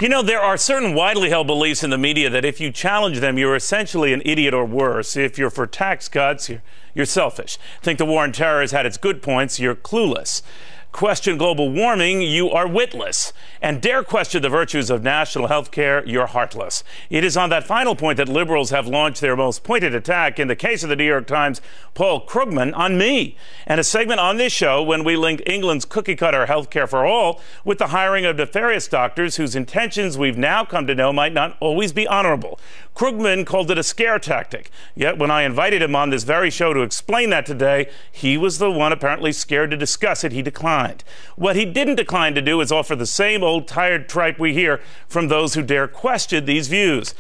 You know, there are certain widely held beliefs in the media that if you challenge them, you're essentially an idiot or worse. If you're for tax cuts, you're selfish. Think the war on terror has had its good points, you're clueless. Question global warming, you are witless. And dare question the virtues of national health care, you're heartless. It is on that final point that liberals have launched their most pointed attack, in the case of the New York Times' Paul Krugman, on me. And a segment on this show when we linked England's cookie-cutter health care for all with the hiring of nefarious doctors whose intentions we've now come to know might not always be honorable. Krugman called it a scare tactic. Yet when I invited him on this very show to explain that today, he was the one apparently scared to discuss it. He declined. What he didn't decline to do is offer the same old tired tripe we hear from those who dare question these views.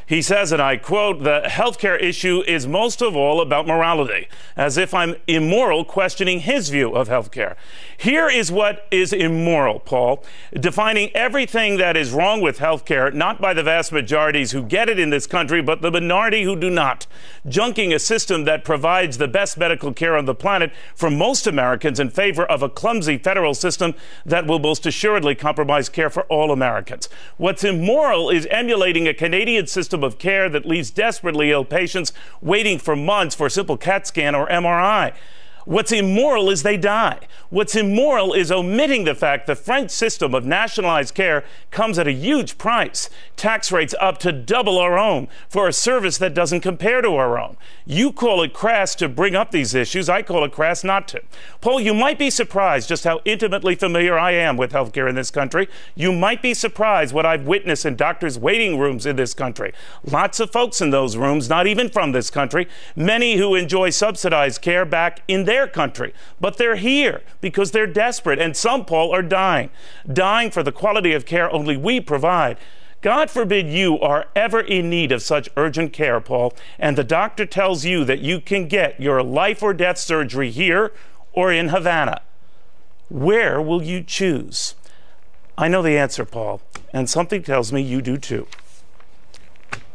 He says, and I quote, "The healthcare issue is most of all about morality," as if I'm immoral questioning his view of healthcare. Here is what is immoral, Paul. Defining everything that is wrong with healthcare, not by the vast majorities who get it in this country, but the minority who do not. Junking a system that provides the best medical care on the planet for most Americans in favor of a clumsy federal system that will most assuredly compromise care for all Americans. What's immoral is emulating a Canadian system of care that leaves desperately ill patients waiting for months for a simple CAT scan or MRI. What's immoral is they die. What's immoral is omitting the fact the French system of nationalized care comes at a huge price. Tax rates up to double our own for a service that doesn't compare to our own. You call it crass to bring up these issues. I call it crass not to. Paul, you might be surprised just how intimately familiar I am with healthcare in this country. You might be surprised what I've witnessed in doctors' waiting rooms in this country. Lots of folks in those rooms, not even from this country. Many who enjoy subsidized care back in their country, but they're here because they're desperate, and some, Paul, are dying for the quality of care only we provide. God forbid you are ever in need of such urgent care, Paul, and the doctor tells you that you can get your life or death surgery here or in Havana. Where will you choose? I know the answer, Paul, and something tells me you do too.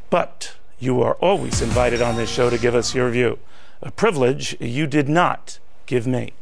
But you are always invited on this show to give us your view. A privilege you did not give me.